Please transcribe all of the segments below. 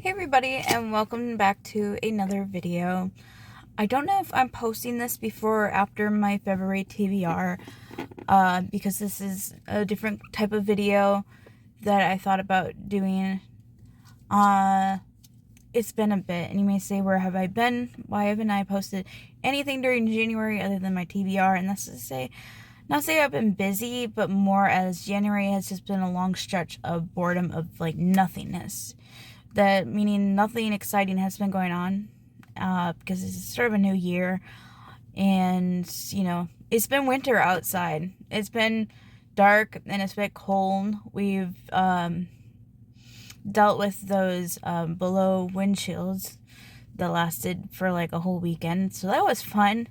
Hey everybody, and welcome back to another video. I don't know if I'm posting this before or after my February TBR, because this is a different type of video that I thought about doing. It's been a bit, and you may say, where have I been? Why haven't I posted anything during January other than my TBR? And that's to say, not say I've been busy, but more as January has just been a long stretch of boredom, of like nothingness. That meaning nothing exciting has been going on, because it's sort of a new year, and it's been winter outside. It's been dark and it's been cold. We've dealt with those below wind chills that lasted for like a whole weekend, so that was fun.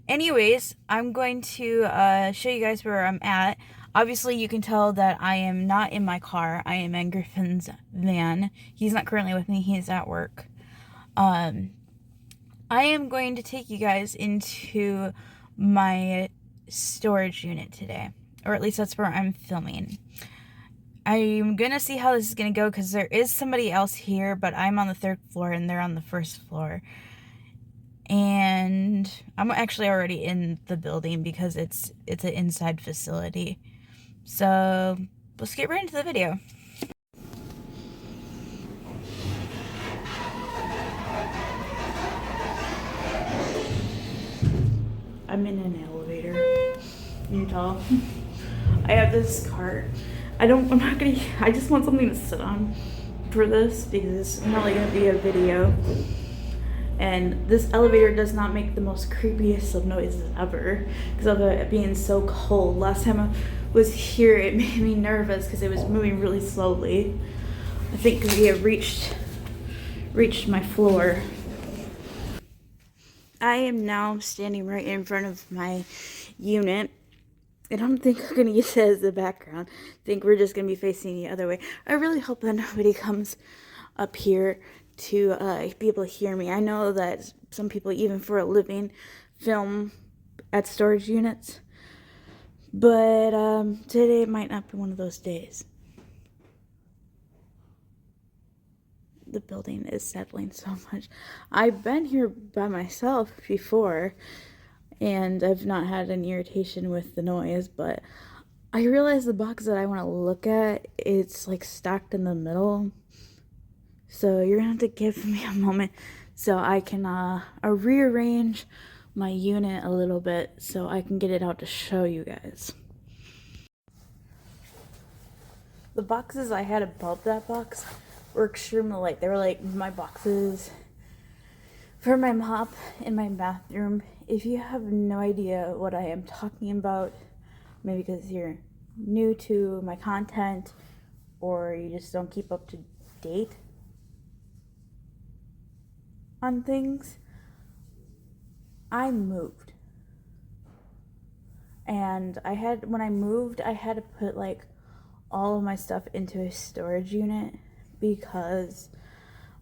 Anyways, I'm going to show you guys where I'm at. Obviously, you can tell that I am not in my car. I am in Griffin's van. He's not currently with me. He's at work. I am going to take you guys into my storage unit today. Or at least that's where I'm filming. I'm going to see how this is going to go because there is somebody else here, but I'm on the 3rd floor and they're on the 1st floor. And I'm actually already in the building because it's an inside facility. So let's get right into the video. I'm in an elevator. You can tell. I have this cart. I just want something to sit on for this because it's not really gonna be a video. And this elevator does not make the most creepiest of noises ever because of it being so cold. Last time I was here, it made me nervous because it was moving really slowly. I think because we have reached my floor. I am now standing right in front of my unit. I don't think we're going to use it as the background. I think we're just going to be facing the other way. I really hope that nobody comes up here to be able to hear me. I know that some people, even for a living, film at storage units. But today might not be one of those days. The building is settling so much. I've been here by myself before, and I've not had any irritation with the noise, but I realize the box that I want to look at, it's like stacked in the middle. So you're gonna have to give me a moment so I can rearrange my unit a little bit so I can get it out to show you guys. The boxes I had above that box were extremely light. They were like my boxes for my mop in my bathroom. If you have no idea what I am talking about, maybe because you're new to my content or you just don't keep up to date on things, I moved. And when I moved, I had to put like all of my stuff into a storage unit because,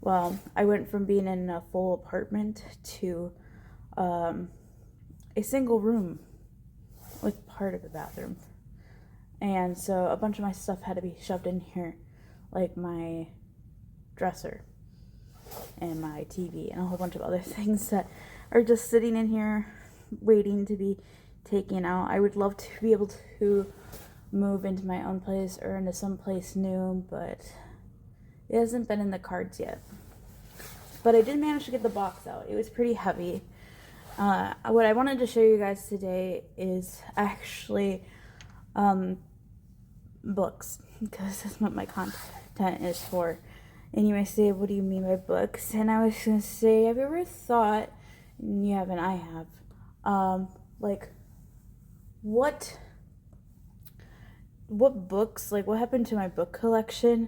well, I went from being in a full apartment to a single room with part of a bathroom. And so a bunch of my stuff had to be shoved in here, like my dresser and my TV and a whole bunch of other things that are just sitting in here waiting to be taken out. I would love to be able to move into my own place or into some place new, but it hasn't been in the cards yet. But I did manage to get the box out. It was pretty heavy. What I wanted to show you guys today is actually books, because that's what my content is for. And you may say, what do you mean by books? And I was going to say, have you ever thought, and you haven't, I have, like, what books, like, what happened to my book collection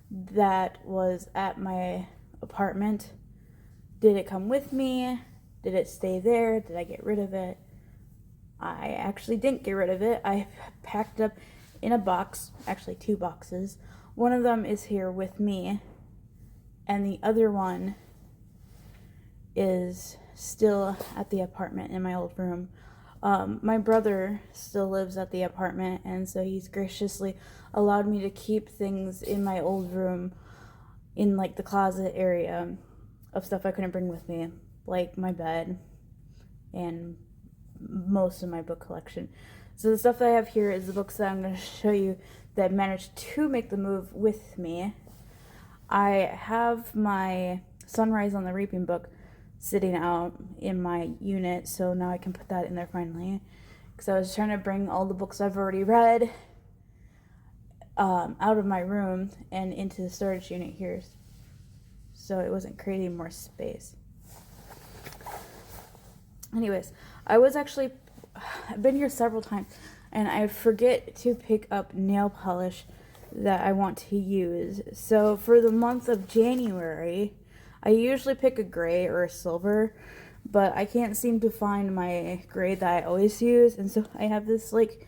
that was at my apartment? Did it come with me? Did it stay there? Did I get rid of it? I actually didn't get rid of it. I packed up in a box, actually 2 boxes. One of them is here with me, and the other one is still at the apartment in my old room. My brother still lives at the apartment, and so he's graciously allowed me to keep things in my old room in like the closet area of stuff I couldn't bring with me, like my bed and most of my book collection. So the stuff that I have here is the books that I'm going to show you that managed to make the move with me. I have my Sunrise on the Reaping book sitting out in my unit, so now I can put that in there finally. Because I was trying to bring all the books I've already read out of my room and into the storage unit here, so it wasn't creating more space. Anyways, I've been here several times, and I forget to pick up nail polish that I want to use. So for the month of January, I usually pick a gray or a silver, but I can't seem to find my gray that I always use, and so I have this, like,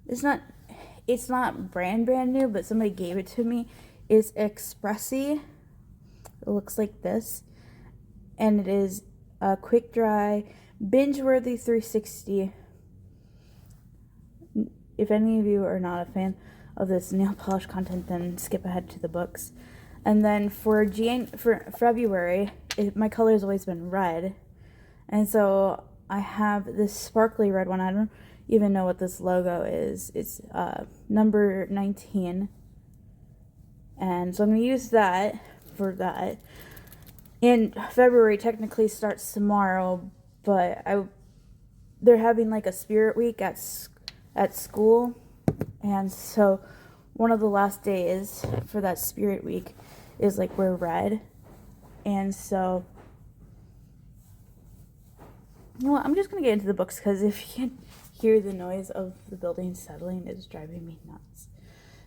it's not brand new, but somebody gave it to me. It's Expressi. It looks like this, and it is a quick dry, binge-worthy 360. If any of you are not a fan of this nail polish content, then skip ahead to the books. And then for February, my color has always been red, and so I have this sparkly red one. I don't even know what this logo is. It's number 19, and so I'm going to use that for that. And February technically starts tomorrow, but they're having like a spirit week at school, and so one of the last days for that spirit week is like we're red. And so, you know what, I'm just gonna get into the books, because if you can hear the noise of the building settling, it's driving me nuts.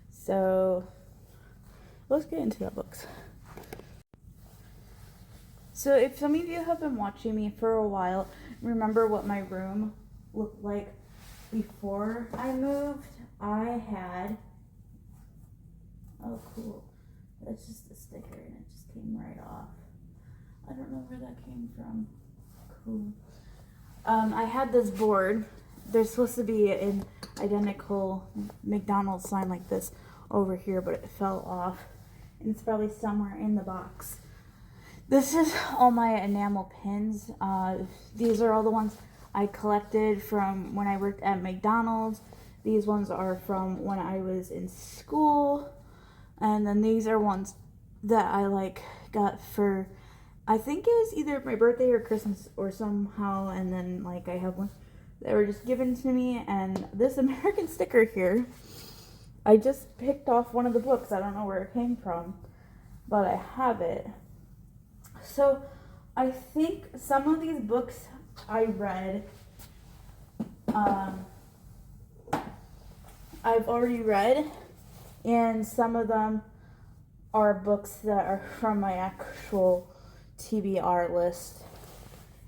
So let's get into the books. So if some of you have been watching me for a while, remember what my room looked like before I moved. I had, oh cool, that's just a sticker and it just came right off. I don't know where that came from. Cool. I had this board. There's supposed to be an identical McDonald's sign like this over here, but it fell off, and it's probably somewhere in the box. This is all my enamel pins. These are all the ones I collected from when I worked at McDonald's. These ones are from when I was in school. And then these are ones that I got for, I think it was either my birthday or Christmas or somehow. And then I have one that were just given to me. And this American sticker here, I just picked off one of the books. I don't know where it came from, but I have it. So I think some of these books I read, I've already read, and some of them are books that are from my actual TBR list.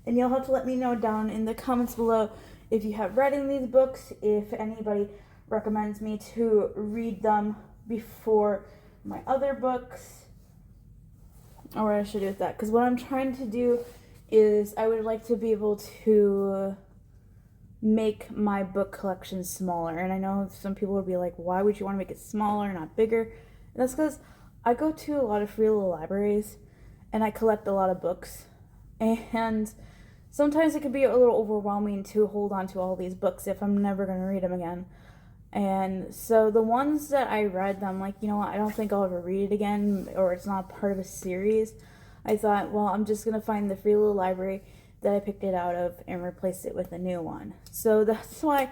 And you'll have to let me know down in the comments below if you have read any of these books, if anybody recommends me to read them before my other books, or what I should do with that. Because what I'm trying to do is I would like to be able to make my book collection smaller. And I know some people will be like, why would you want to make it smaller, not bigger? And that's because I go to a lot of free little libraries and I collect a lot of books. And sometimes it can be a little overwhelming to hold on to all these books if I'm never going to read them again. And so the ones that I read, I'm like, you know what, I don't think I'll ever read it again, or it's not part of a series. I thought, well, I'm just going to find the free little library that I picked it out of and replace it with a new one. So that's why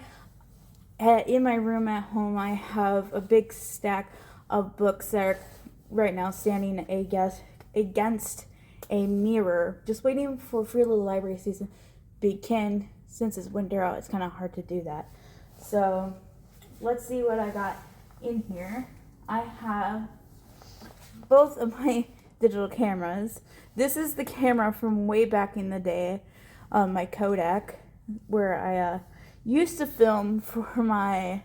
in my room at home, I have a big stack of books that are right now standing against a mirror, just waiting for free little library season to begin. Since it's winter out, it's kind of hard to do that. So let's see what I got in here. I have both of my digital cameras. This is the camera from way back in the day, my Kodak, where I used to film for my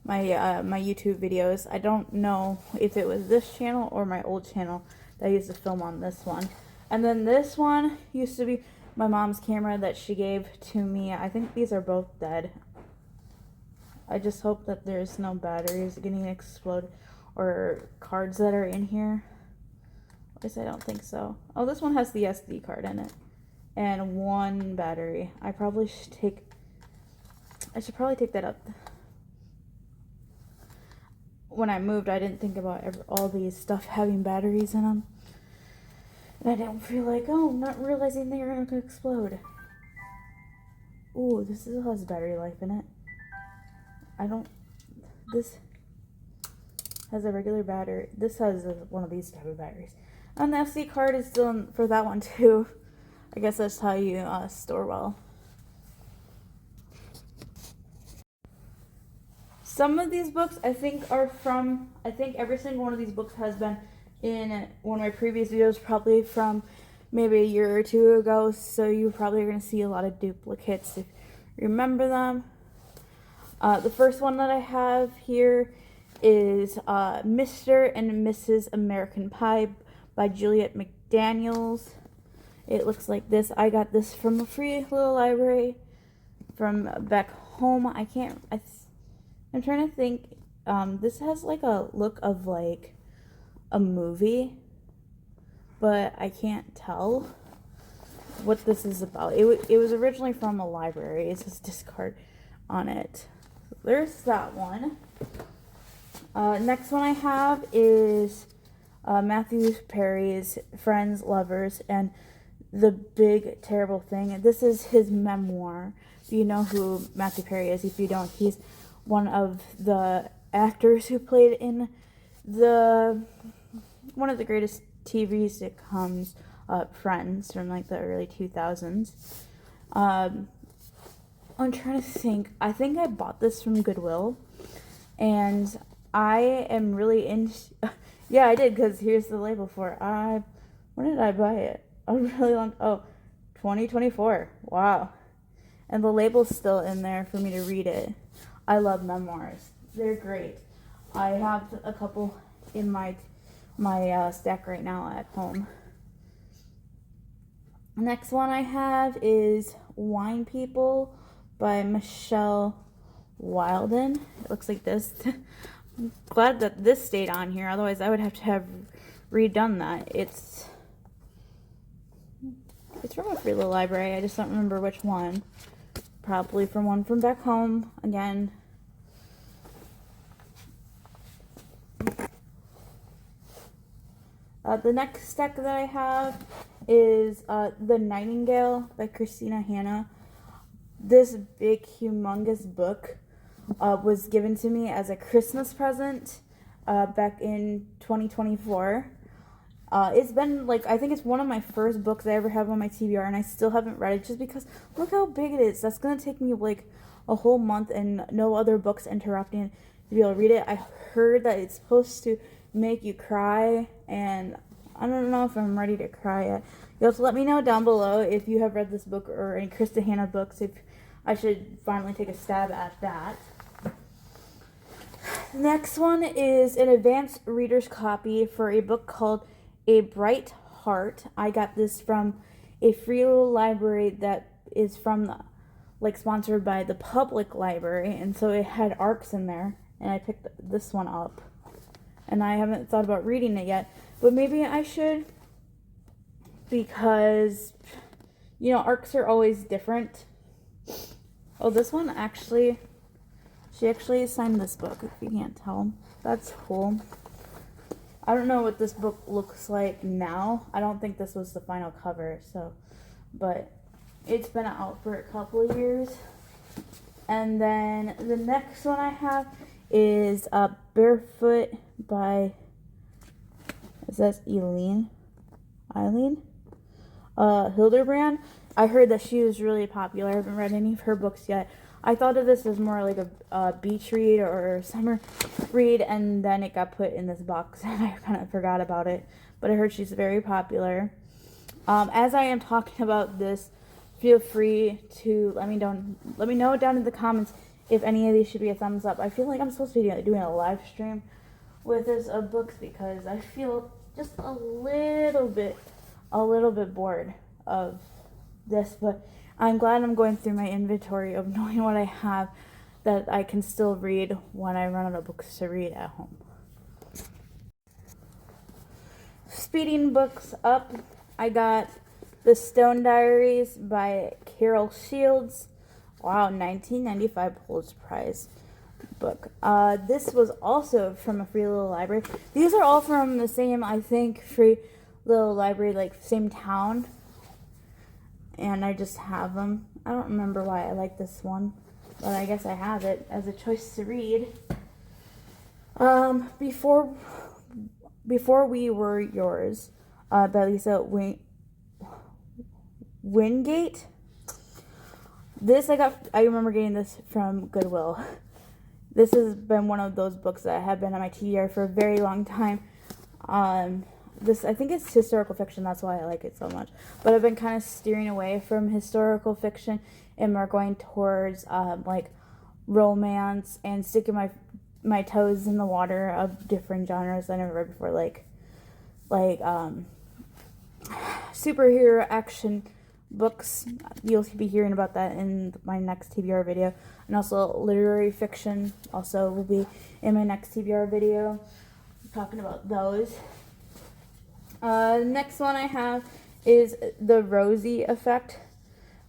YouTube videos. I don't know if it was this channel or my old channel that I used to film on this one. And then this one used to be my mom's camera that she gave to me. I think these are both dead. I just hope that there's no batteries getting exploded or cards that are in here. At least I don't think so. Oh, this one has the SD card in it. And 1 battery. I should probably take that up. When I moved, I didn't think about all these stuff having batteries in them. And I didn't feel like, oh, not realizing they were going to explode. Ooh, this still has battery life in it. This has a regular battery. This has one of these type of batteries. And the SD card is still in for that one too. I guess that's how you store well. Some of these books I think every single one of these books has been in one of my previous videos, probably from maybe a year or two ago, so you probably are going to see a lot of duplicates if you remember them. The first one that I have here is Mr. and Mrs. American Pie by Juliet McDaniels. It looks like this. I got this from a free little library from back home. I'm trying to think. This has like a look of like a movie, but I can't tell what this is about. It was originally from a library. It says discard on it. So there's that one. Next one I have is Matthew Perry's Friends, Lovers, and the Big Terrible Thing. This is his memoir. Do you know who Matthew Perry is? If you don't, he's one of the actors who played in one of the greatest TV sitcoms, Friends, from like the early 2000s. I'm trying to think. I think I bought this from Goodwill, and I am really into. Yeah, I did, because here's the label for it. When did I buy it? A really long. 2024. Wow. And the label's still in there for me to read it. I love memoirs. They're great. I have a couple in my stack right now at home. Next one I have is Wine People by Michelle Wilden. It looks like this. I'm glad that this stayed on here. Otherwise, I would have to have redone that. It's from a free little library. I just don't remember which one. Probably from one from back home. Again. The next stack that I have is The Nightingale by Christina Hanna. This big, humongous book was given to me as a Christmas present back in 2024. It's been like, I think it's one of my first books I ever have on my TBR, and I still haven't read it just because look how big it is. That's going to take me like a whole month and no other books interrupting to be able to read it. I heard that it's supposed to make you cry, and I don't know if I'm ready to cry yet. You'll have to let me know down below if you have read this book or any Christina Hanna books, if I should finally take a stab at that. Next one is an advanced reader's copy for a book called A Bright Heart. I got this from a free little library that is sponsored by the public library, and so it had ARCs in there, and I picked this one up. And I haven't thought about reading it yet, but maybe I should, because, ARCs are always different. Oh, this one she actually signed this book, if you can't tell. That's cool. I don't know what this book looks like now. I don't think this was the final cover, but it's been out for a couple of years. And then the next one I have is Barefoot by, is that Eileen Hilderbrand. I heard that she was really popular. I haven't read any of her books yet. I thought of this as more like a beach read or a summer read, and then it got put in this box and I kind of forgot about it. But I heard she's very popular. As I am talking about this, feel free to let me know down in the comments if any of these should be a thumbs up. I feel like I'm supposed to be doing a live stream with this of books, because I feel just a little bit bored of this, but I'm glad I'm going through my inventory of knowing what I have that I can still read when I run out of books to read at home. speeding books up, I got The Stone Diaries by Carol Shields. Wow, 1995 Pulitzer Prize book. This was also from a Free Little Library. These are all from the same, I think, Free Little Library, like same town. And I just have them. I don't remember why I like this one, but I guess I have it as a choice to read. Before We Were Yours, by Lisa Wingate. I remember getting this from Goodwill. This has been one of those books that have been on my TBR for a very long time. I think it's historical fiction, that's why I like it so much. But I've been kind of steering away from historical fiction and more going towards like romance and sticking my toes in the water of different genres I never read before, like superhero action books. You'll be hearing about that in my next TBR video. And also literary fiction also will be in my next TBR video, talking about those. Next one I have is The Rosie Effect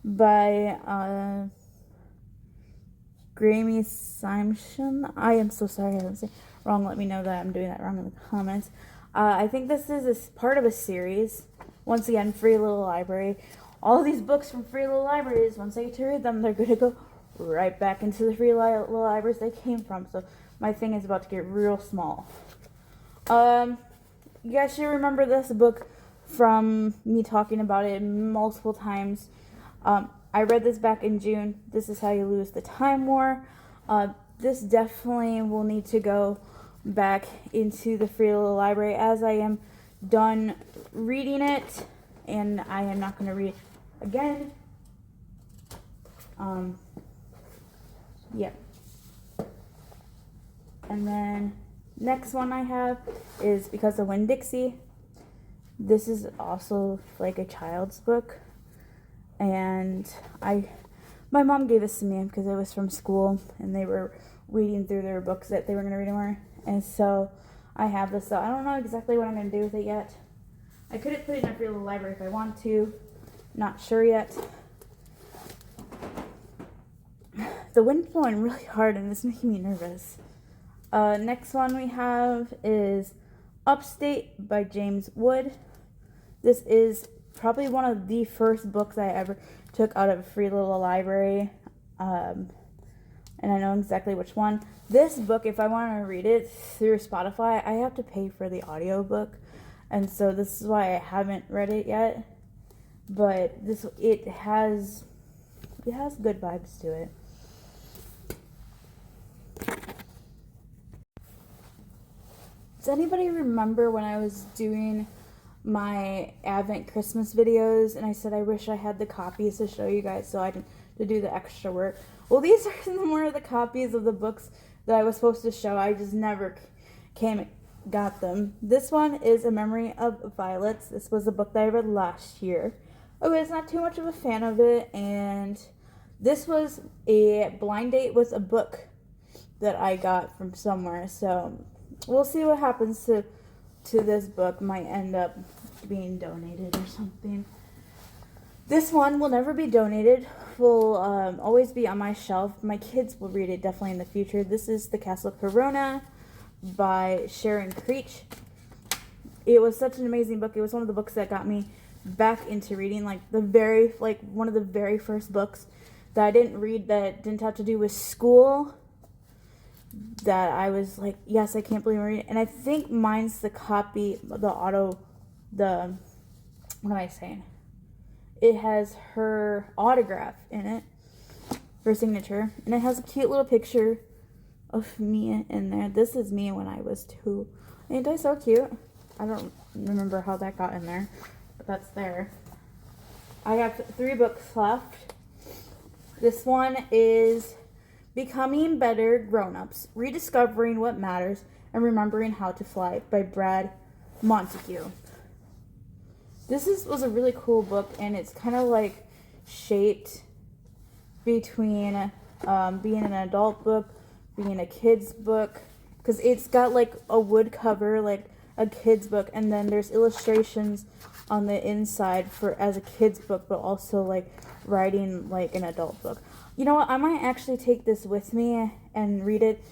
by Graeme Simon. I am so sorry if I'm saying wrong. Let me know that I'm doing that wrong in the comments. I think this is part of a series. Once again, Free Little Library. All these books from Free Little Libraries, once I get to read them, they're going to go right back into the Free Little Libraries they came from. So my thing is about to get real small. You guys should remember this book from me talking about it multiple times. I read this back in June. This is How You Lose the Time War. This definitely will need to go back into the Free Little Library as I am done reading it, and I am not going to read it again. Yeah. And then next one I have is Because of Winn-Dixie. This is also like a child's book, and my mom gave this to me because it was from school and they were reading through their books that they were going to read more, and so I have this. So I don't know exactly what I'm going to do with it yet. I could have put it in a Free Little Library if I want to. Not sure yet. The wind's blowing really hard and it's making me nervous. Next one we have is Upstate by James Wood. This is probably one of the first books I ever took out of a Free Little Library. And I know exactly which one. This book, if I want to read it through Spotify, I have to pay for the audiobook. And so this is why I haven't read it yet. But it has good vibes to it. Does anybody remember when I was doing my Advent Christmas videos and I said I wish I had the copies to show you guys so I didn't to do the extra work? Well, these are more of the copies of the books that I was supposed to show. I just never got them. This one is A Memory of Violets. This was a book that I read last year. I was not too much of a fan of it, and this was a blind date with a book that I got from somewhere. So we'll see what happens to this book. Might end up being donated or something. This one will never be donated. Will always be on my shelf. My kids will read it definitely in the future. This is The Castle Corona by Sharon Creech. It was such an amazing book. It was one of the books that got me back into reading, one of the very first books that I didn't read that didn't have to do with school, that I was like, yes, I can't believe I'm reading it. And I think mine's the copy, what am I saying? It has her autograph in it, her signature, and it has a cute little picture of me in there. This is me when I was 2. Ain't I so cute? I don't remember how that got in there, but that's there. I have 3 books left. This one is Becoming Better Grown-Ups, Rediscovering What Matters and Remembering How to Fly by Brad Montague. This was a really cool book, and it's kind of like shaped between being an adult book, being a kid's book, because it's got like a wood cover, like a kid's book, and then there's illustrations on the inside for as a kid's book, but also like writing like an adult book. You know what? I might actually take this with me and read it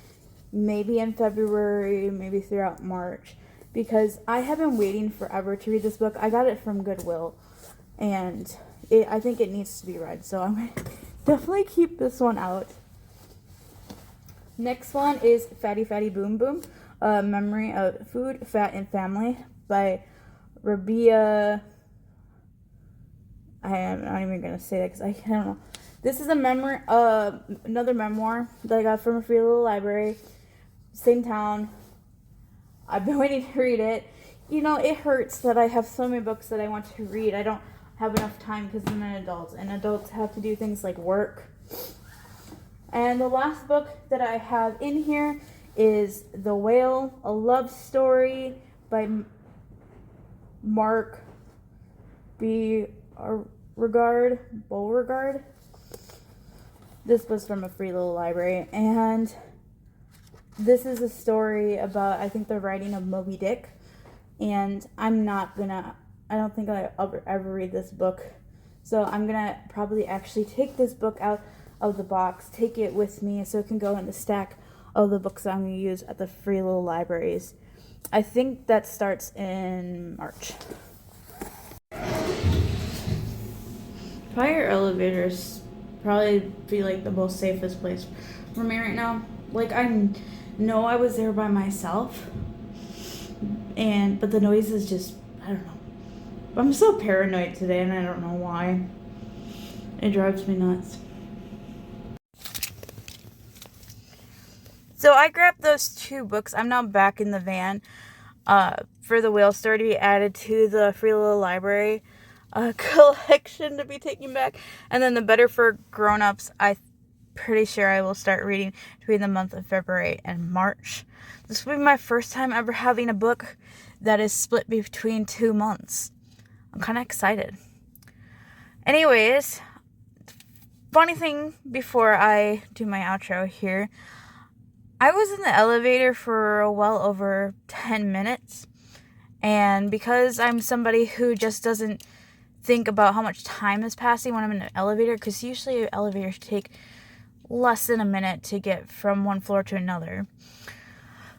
maybe in February, maybe throughout March, because I have been waiting forever to read this book. I got it from Goodwill, and I think it needs to be read, so I'm going to definitely keep this one out. Next one is Fatty Fatty Boom Boom, A Memory of Food, Fat, and Family by Rabia. I am not even going to say that because I don't know. This is a memoir, another memoir that I got from a Free Little Library, same town. I've been waiting to read it. You know, it hurts that I have so many books that I want to read. I don't have enough time because I'm an adult, and adults have to do things like work. And the last book that I have in here is The Whale, A Love Story by Mark Beauregard. This was from a Free Little Library, and this is a story about, I think, the writing of Moby Dick, and I don't think I'll ever read this book, so I'm gonna probably actually take this book out of the box, take it with me so it can go in the stack of the books I'm going to use at the Free Little Libraries. I think that starts in March. Fire elevators probably be like the most safest place for me right now. Like, I know I was there by myself, but the noise is just, I don't know. I'm so paranoid today, and I don't know why. It drives me nuts. So I grabbed those two books. I'm now back in the van for The Whale Story to be added to the Free Little Library collection to be taken back. And then the Better for Grown-Ups, I'm pretty sure I will start reading between the month of February and March. This will be my first time ever having a book that is split between 2 months. I'm kind of excited. Anyways, funny thing before I do my outro here, I was in the elevator for well over 10 minutes, and because I'm somebody who just doesn't think about how much time is passing when I'm in an elevator, because usually elevators take less than a minute to get from one floor to another,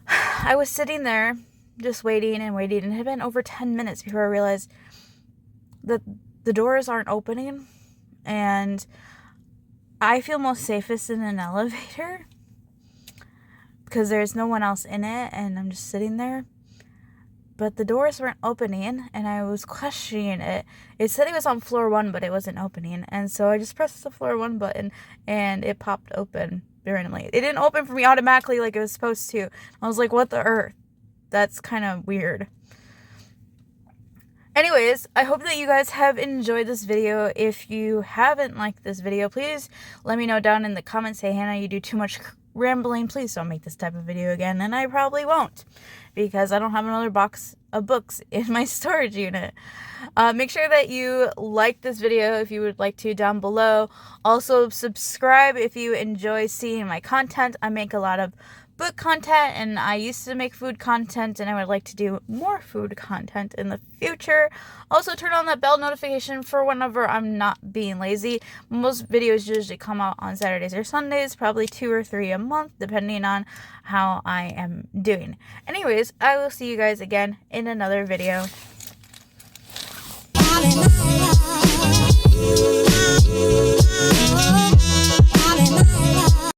I was sitting there just waiting, and it had been over 10 minutes before I realized that the doors aren't opening, and I feel most safest in an elevator because there's no one else in it, and I'm just sitting there. But the doors weren't opening, and I was questioning it. It said it was on floor 1, but it wasn't opening. And so I just pressed the floor 1 button, and it popped open randomly. It didn't open for me automatically like it was supposed to. I was like, what the earth? That's kind of weird. Anyways, I hope that you guys have enjoyed this video. If you haven't liked this video, please let me know down in the comments. Say, Hannah, you do too much rambling. Please don't make this type of video again. And I probably won't, because I don't have another box of books in my storage unit. Make sure that you like this video if you would like to down below. Also, subscribe if you enjoy seeing my content. I make a lot of book content, and I used to make food content, and I would like to do more food content in the future. Also, turn on that bell notification for whenever I'm not being lazy. Most videos usually come out on Saturdays or Sundays, probably 2 or 3 a month, depending on how I am doing. Anyways, I will see you guys again in another video.